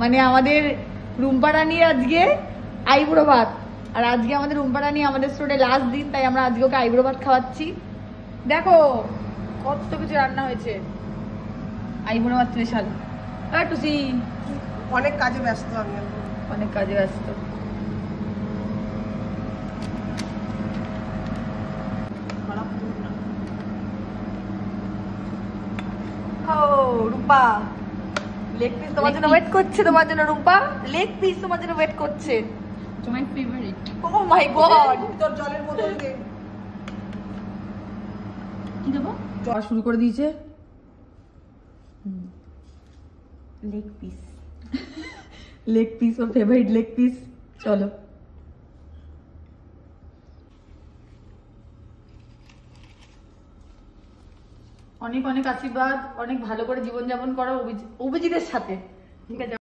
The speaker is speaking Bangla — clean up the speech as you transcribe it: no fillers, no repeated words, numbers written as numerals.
মানে আমাদের রুম্পা রানীর আজকে আইবুড়ো ভাত, আর আজকে আমাদের রুম্পা রানী আমাদের স্টোরে লাস্ট দিন, তাই আমরা আজকে ওকে আইবুড়ো ভাত খাওয়াচ্ছি। দেখো কত কিছু রান্না হয়েছে, আইবুড়ো ভাত স্পেশাল। টুসি অনেক কাজে ব্যস্ত আমি, অনেক কাজে ব্যস্ত। রুম্পা লেগ পিস তোমার জন্য ওয়েট করছে, তোমার জন্য রুম্পা লেগ পিস তোমার জন্য ওয়েট করছে। My favourite. O my god, তোর জলের বোতল দে। কি দেবো? যাওয়া শুরু করে দিয়েছে। লেগ পিস, লেগ পিস ওর ফেভারিট লেগ পিস। চলো অনেক অনেক আশীর্বাদ, অনেক ভালো করে জীবনযাপন করো অভিজিতের সাথে, ঠিক আছে?